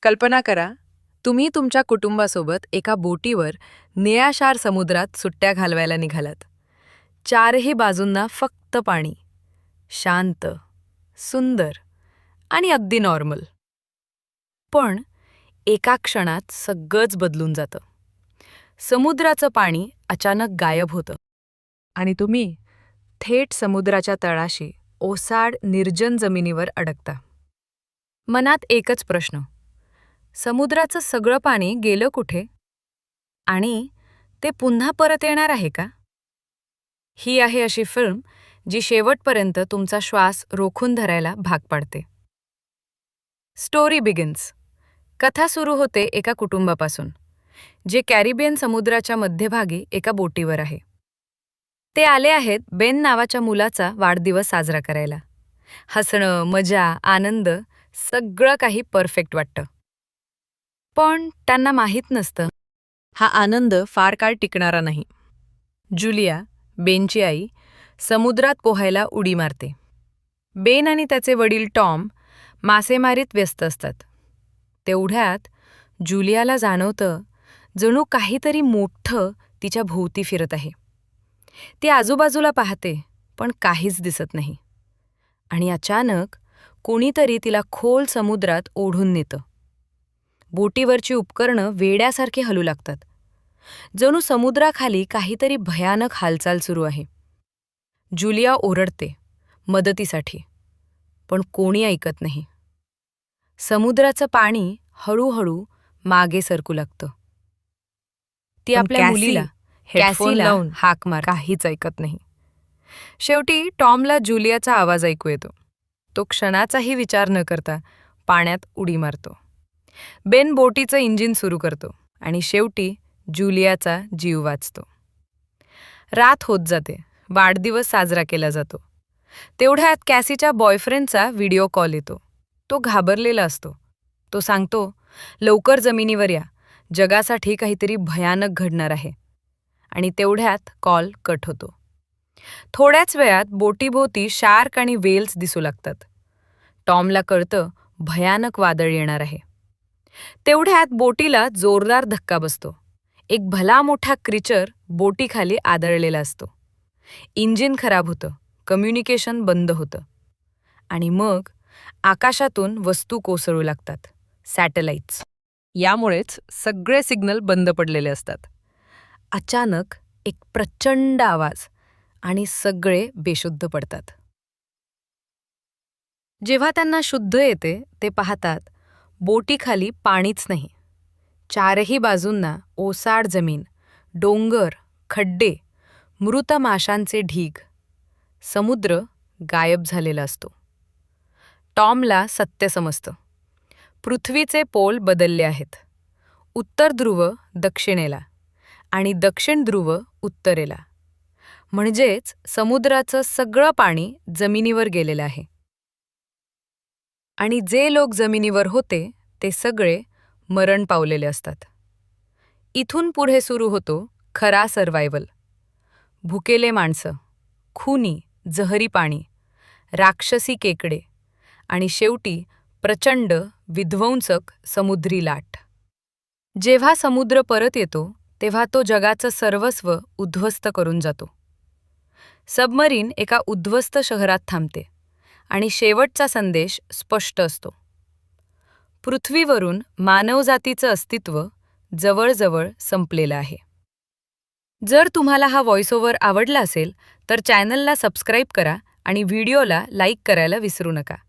कल्पना करा, तुम्ही तुमच्या कुटुंबासोबत एका बोटीवर निळाशार समुद्रात सुट्ट्या घालवायला निघालात. चारही बाजूंना फक्त पाणी. शांत, सुंदर आणि अगदी नॉर्मल. पण एका क्षणात सगळंच बदलून जातं. समुद्राचं पाणी अचानक गायब होतं आणि तुम्ही थेट समुद्राच्या तळाशी ओसाड निर्जन जमिनीवर अडकता. मनात एकच प्रश्न, समुद्राचं सगळं पाणी गेलं कुठे? आणि ते पुन्हा परत येणार आहे का? ही आहे अशी फिल्म जी शेवटपर्यंत तुमचा श्वास रोखून धरायला भाग पाडते. Story begins. कथा सुरू होते एका कुटुंबापासून, जे कॅरिबियन समुद्राच्या मध्यभागी एका बोटीवर आहे. ते आले आहेत बेन नावाच्या मुलाचा वाढदिवस साजरा करायला. हसणं, मजा, आनंद, सगळं काही परफेक्ट वाटतं. पण त्यांना माहीत नसतं, हा आनंद फार काळ टिकणारा नाही. जुलिया, बेनची आई, समुद्रात पोहायला उडी मारते. बेन आणि त्याचे वडील टॉम मासेमारीत व्यस्त असतात. तेवढ्यात जुलियाला जाणवतं, जणू काहीतरी मोठं तिच्या भोवती फिरत आहे. ती आजूबाजूला पाहते, पण काहीच दिसत नाही. आणि अचानक कोणीतरी तिला खोल समुद्रात ओढून नेतं. बोटीवरची उपकरणं वेड्यासारखी हलू लागतात. जणू समुद्राखाली काहीतरी भयानक हालचाल सुरू आहे. जुलिया ओरडते मदतीसाठी, पण कोणी ऐकत नाही. समुद्राचं पाणी हळूहळू मागे सरकू लागतं. ती आपल्या मुलीला हेडफोन लावून हाक मार, काहीच ऐकत नाही. शेवटी टॉमला जुलियाचा आवाज ऐकू येतो. तो क्षणाचाही विचार न करता पाण्यात उडी मारतो. बेन बोटीचं इंजिन सुरू करतो आणि शेवटी जुलियाचा जीव वाचतो. रात होत जाते. वाढदिवस साजरा केला जातो. तेवढ्यात कॅसीच्या बॉयफ्रेंडचा व्हिडिओ कॉल येतो. तो घाबरलेला असतो. तो सांगतो, लवकर जमिनीवर या, जगासाठी काहीतरी भयानक घडणार आहे. आणि तेवढ्यात कॉल कट होतो. थोड्याच वेळात बोटीभोवती शार्क आणि वेल्स दिसू लागतात. टॉमला कळतं भयानक वादळ येणार आहे. तेवढ्यात बोटीला जोरदार धक्का बसतो. एक भला मोठा क्रिचर बोटीखाली आदळलेला असतो. इंजिन खराब होतं, कम्युनिकेशन बंद होतं. आणि मग आकाशातून वस्तू कोसळू लागतात, सॅटेलाइट्स. यामुळेच सगळे सिग्नल बंद पडलेले असतात. अचानक एक प्रचंड आवाज आणि सगळे बेशुद्ध पडतात. जेव्हा त्यांना शुद्ध येते ते पाहतात, बोटीखाली पाणीच नाही. चारही बाजूंना ओसाड जमीन, डोंगर, खड्डे, मृत माशांचे ढीग. समुद्र गायब झालेला असतो. टॉमला सत्य समजतं. पृथ्वीचे पोल बदलले आहेत. उत्तर ध्रुव दक्षिणेला आणि दक्षिण ध्रुव उत्तरेला. म्हणजेच समुद्राचं सगळं पाणी जमिनीवर गेलेलं आहे. आणि जे लोक जमिनीवर होते ते सगळे मरण पावलेले असतात. इथून पुढे सुरू होतो खरा सर्व्हायव्हल. भुकेले माणसं, खुनी, जहरी पाणी, राक्षसी केकडे आणि शेवटी प्रचंड विध्वंसक समुद्री लाट. जेव्हा समुद्र परत येतो तेव्हा तो जगाचं सर्वस्व उद्ध्वस्त करून जातो. सबमरीन एका उद्ध्वस्त शहरात थांबते आणि शेवटचा संदेश स्पष्ट असतो. पृथ्वीवरून मानवजातीचं अस्तित्व जवळजवळ संपलेलं आहे. जर तुम्हाला हा व्हॉइस ओव्हर आवडला असेल तर चॅनलला सबस्क्राईब करा आणि व्हिडिओला लाईक करायला विसरू नका.